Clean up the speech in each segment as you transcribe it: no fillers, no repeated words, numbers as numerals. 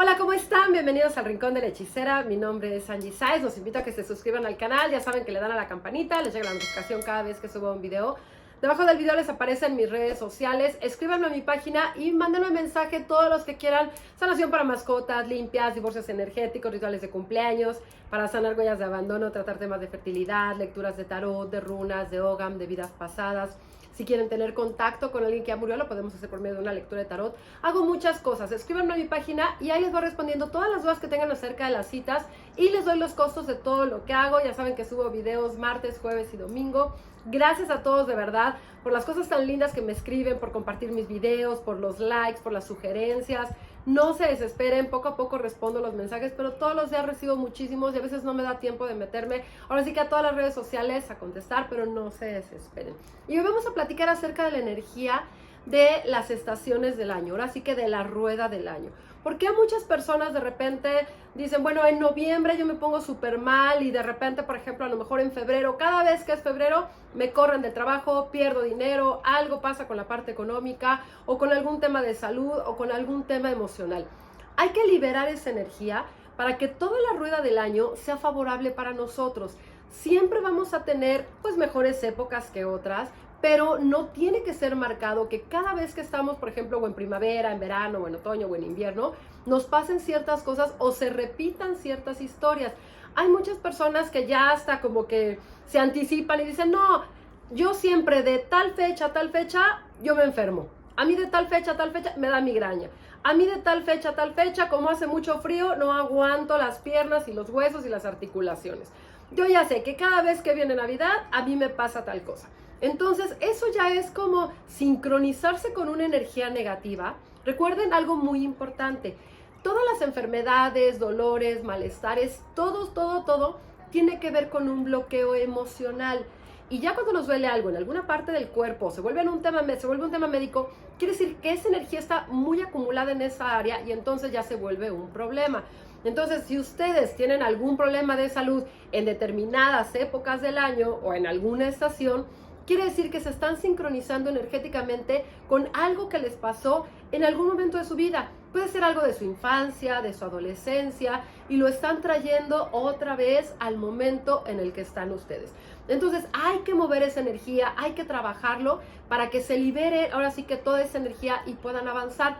Hola, ¿cómo están? Bienvenidos al Rincón de la Hechicera. Mi nombre es Angie Saez. Los invito a que se suscriban al canal. Ya saben que le dan a la campanita, les llega la notificación cada vez que subo un video. Debajo del video les aparecen mis redes sociales. Escríbanme a mi página y mándenme un mensaje todos los que quieran. Sanación para mascotas, limpias, divorcios energéticos, rituales de cumpleaños, para sanar huellas de abandono, tratar temas de fertilidad, lecturas de tarot, de runas, de Ogam, de vidas pasadas. Si quieren tener contacto con alguien que ya murió, lo podemos hacer por medio de una lectura de tarot. Hago muchas cosas. Escríbanme a mi página y ahí les voy respondiendo todas las dudas que tengan acerca de las citas y les doy los costos de todo lo que hago. Ya saben que subo videos martes, jueves y domingo. Gracias a todos de verdad por las cosas tan lindas que me escriben, por compartir mis videos, por los likes, por las sugerencias. No se desesperen, poco a poco respondo los mensajes, pero todos los días recibo muchísimos y a veces no me da tiempo de meterme. Ahora sí que a todas las redes sociales a contestar, pero no se desesperen. Y hoy vamos a platicar acerca de la energía de las estaciones del año, ahora sí que de la rueda del año. Porque a muchas personas de repente dicen, bueno, en noviembre yo me pongo súper mal y de repente, por ejemplo, a lo mejor en febrero, cada vez que es febrero, me corren del trabajo, pierdo dinero, algo pasa con la parte económica o con algún tema de salud o con algún tema emocional. Hay que liberar esa energía para que toda la rueda del año sea favorable para nosotros. Siempre vamos a tener pues mejores épocas que otras, pero no tiene que ser marcado que cada vez que estamos, por ejemplo, o en primavera, en verano, o en otoño, o en invierno, nos pasen ciertas cosas o se repitan ciertas historias. Hay muchas personas que ya hasta como que se anticipan y dicen, no, yo siempre de tal fecha a tal fecha, yo me enfermo. A mí de tal fecha a tal fecha me da migraña. A mí de tal fecha a tal fecha, como hace mucho frío, no aguanto las piernas y los huesos y las articulaciones. Yo ya sé que cada vez que viene Navidad, a mí me pasa tal cosa. Entonces, eso ya es como sincronizarse con una energía negativa. Recuerden algo muy importante. Todas las enfermedades, dolores, malestares, todo tiene que ver con un bloqueo emocional. Y ya cuando nos duele algo en alguna parte del cuerpo, se vuelve un tema médico, quiere decir que esa energía está muy acumulada en esa área y entonces ya se vuelve un problema. Entonces, si ustedes tienen algún problema de salud en determinadas épocas del año o en alguna estación, quiere decir que se están sincronizando energéticamente con algo que les pasó en algún momento de su vida. Puede ser algo de su infancia, de su adolescencia, y lo están trayendo otra vez al momento en el que están ustedes. Entonces hay que mover esa energía, hay que trabajarlo para que se libere ahora sí que toda esa energía y puedan avanzar.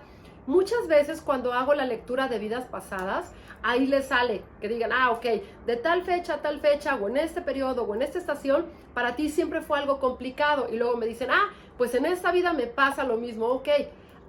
Muchas veces cuando hago la lectura de vidas pasadas, ahí les sale que digan, ok, de tal fecha a tal fecha, o en este periodo, o en esta estación, para ti siempre fue algo complicado. Y luego me dicen, pues en esta vida me pasa lo mismo, ok.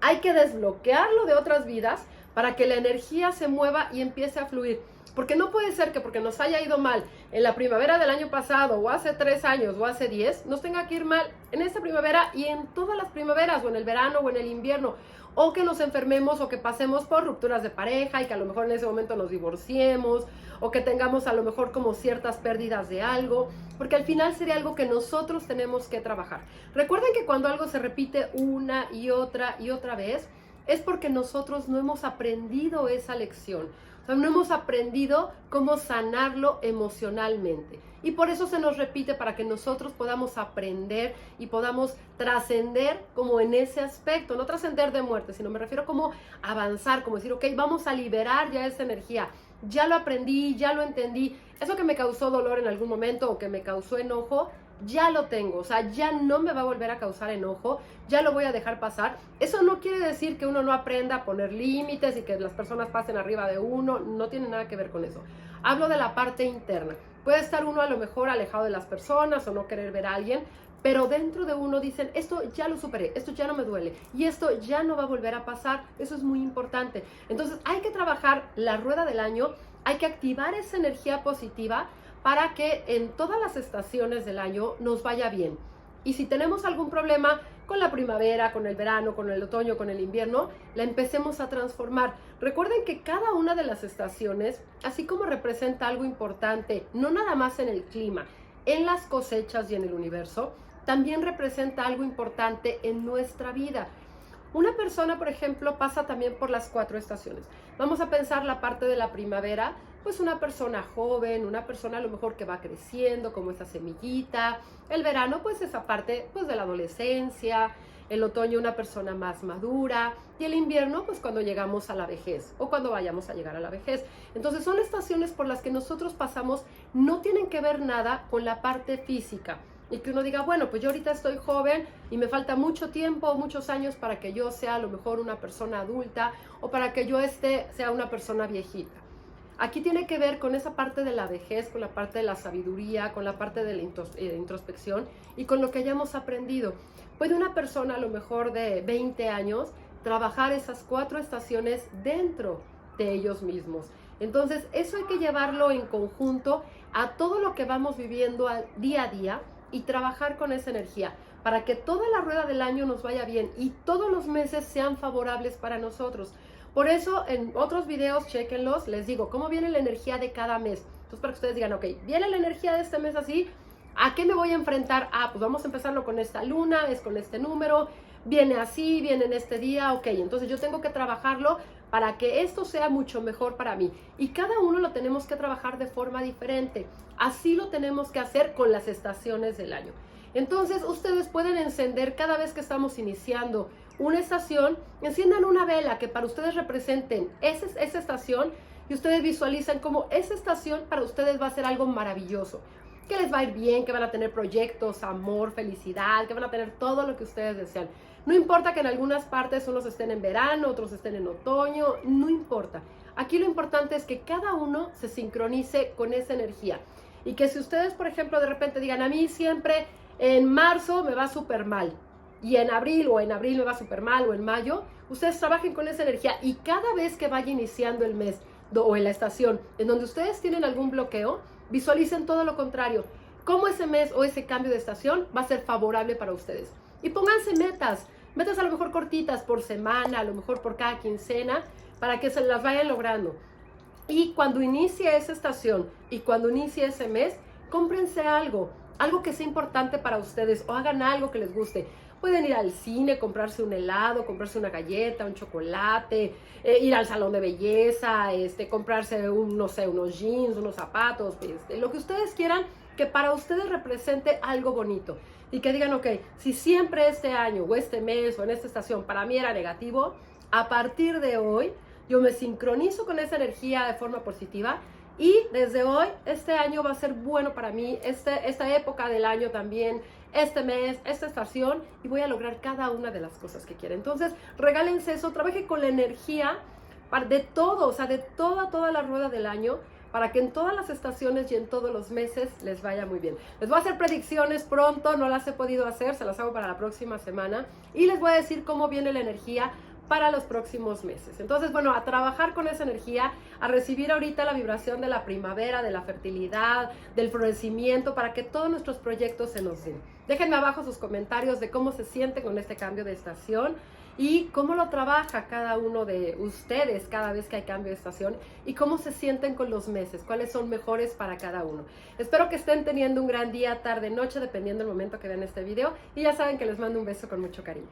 Hay que desbloquearlo de otras vidas para que la energía se mueva y empiece a fluir. Porque no puede ser que porque nos haya ido mal en la primavera del año pasado, o hace 3 años, o hace 10, nos tenga que ir mal en esta primavera y en todas las primaveras, o en el verano, o en el invierno. O que nos enfermemos, o que pasemos por rupturas de pareja y que a lo mejor en ese momento nos divorciemos, o que tengamos a lo mejor como ciertas pérdidas de algo, porque al final sería algo que nosotros tenemos que trabajar. Recuerden que cuando algo se repite una y otra vez, es porque nosotros no hemos aprendido esa lección. O sea, no hemos aprendido cómo sanarlo emocionalmente. Y por eso se nos repite, para que nosotros podamos aprender y podamos trascender como en ese aspecto. No trascender de muerte, sino me refiero como avanzar, como decir, ok, vamos a liberar ya esa energía. Ya lo aprendí, ya lo entendí. Eso que me causó dolor en algún momento o que me causó enojo, ya lo tengo, o sea, ya no me va a volver a causar enojo, ya lo voy a dejar pasar. Eso no quiere decir que uno no aprenda a poner límites y que las personas pasen arriba de uno, no tiene nada que ver con eso. Hablo de la parte interna. Puede estar uno a lo mejor alejado de las personas o no querer ver a alguien, pero dentro de uno dicen, esto ya lo superé, esto ya no me duele y esto ya no va a volver a pasar. Eso es muy importante. Entonces hay que trabajar la rueda del año, hay que activar esa energía positiva para que en todas las estaciones del año nos vaya bien. Y si tenemos algún problema con la primavera, con el verano, con el otoño, con el invierno, la empecemos a transformar. Recuerden que cada una de las estaciones, así como representa algo importante, no nada más en el clima, en las cosechas y en el universo, también representa algo importante en nuestra vida. Una persona, por ejemplo, pasa también por las 4 estaciones. Vamos a pensar la parte de la primavera, pues una persona joven, una persona a lo mejor que va creciendo como esa semillita. El verano, pues esa parte pues de la adolescencia. el otoño una persona más madura y el invierno pues cuando llegamos a la vejez o cuando vayamos a llegar a la vejez. Entonces son estaciones por las que nosotros pasamos, no tienen que ver nada con la parte física. Y que uno diga, bueno, pues yo ahorita estoy joven y me falta mucho tiempo, muchos años para que yo sea a lo mejor una persona adulta o para que yo sea una persona viejita. Aquí tiene que ver con esa parte de la vejez, con la parte de la sabiduría, con la parte de la introspección y con lo que hayamos aprendido. Puede una persona a lo mejor de 20 años trabajar esas 4 estaciones dentro de ellos mismos. Entonces, eso hay que llevarlo en conjunto a todo lo que vamos viviendo día a día y trabajar con esa energía para que toda la rueda del año nos vaya bien y todos los meses sean favorables para nosotros. Por eso en otros videos, chéquenlos, les digo cómo viene la energía de cada mes. Entonces para que ustedes digan, ok, viene la energía de este mes así, ¿a qué me voy a enfrentar? Ah, pues vamos a empezarlo con esta luna, es con este número, viene así, viene en este día, ok, entonces yo tengo que trabajarlo para que esto sea mucho mejor para mí. Y cada uno lo tenemos que trabajar de forma diferente. Así lo tenemos que hacer con las estaciones del año. Entonces ustedes pueden encender cada vez que estamos iniciando una estación, enciendan una vela que para ustedes representen esa estación y ustedes visualizan cómo esa estación para ustedes va a ser algo maravilloso, que les va a ir bien, que van a tener proyectos, amor, felicidad, que van a tener todo lo que ustedes desean. No importa que en algunas partes unos estén en verano, otros estén en otoño, no importa. Aquí lo importante es que cada uno se sincronice con esa energía. Y que si ustedes, por ejemplo, de repente digan, a mí siempre en marzo me va súper mal, y en abril me va súper mal, o en mayo, ustedes trabajen con esa energía y cada vez que vaya iniciando el mes o en la estación en donde ustedes tienen algún bloqueo, visualicen todo lo contrario, cómo ese mes o ese cambio de estación va a ser favorable para ustedes. Y pónganse metas a lo mejor cortitas por semana, a lo mejor por cada quincena, para que se las vayan logrando. Y cuando inicie esa estación y cuando inicie ese mes, cómprense algo que sea importante para ustedes o hagan algo que les guste. Pueden ir al cine, comprarse un helado, comprarse una galleta, un chocolate, ir al salón de belleza, comprarse unos jeans, unos zapatos, lo que ustedes quieran que para ustedes represente algo bonito. Y que digan, ok, si siempre este año o este mes o en esta estación para mí era negativo, a partir de hoy yo me sincronizo con esa energía de forma positiva y desde hoy este año va a ser bueno para mí, esta época del año también, este mes, esta estación, y voy a lograr cada una de las cosas que quiera. Entonces, regálense eso, trabajen con la energía de todo, o sea, de toda la rueda del año, para que en todas las estaciones y en todos los meses les vaya muy bien. Les voy a hacer predicciones pronto, no las he podido hacer, se las hago para la próxima semana, y les voy a decir cómo viene la energía para los próximos meses. Entonces, bueno, a trabajar con esa energía, a recibir ahorita la vibración de la primavera, de la fertilidad, del florecimiento, para que todos nuestros proyectos se nos den. Déjenme abajo sus comentarios de cómo se sienten con este cambio de estación y cómo lo trabaja cada uno de ustedes cada vez que hay cambio de estación y cómo se sienten con los meses, cuáles son mejores para cada uno. Espero que estén teniendo un gran día, tarde, noche, dependiendo del momento que vean este video, y ya saben que les mando un beso con mucho cariño.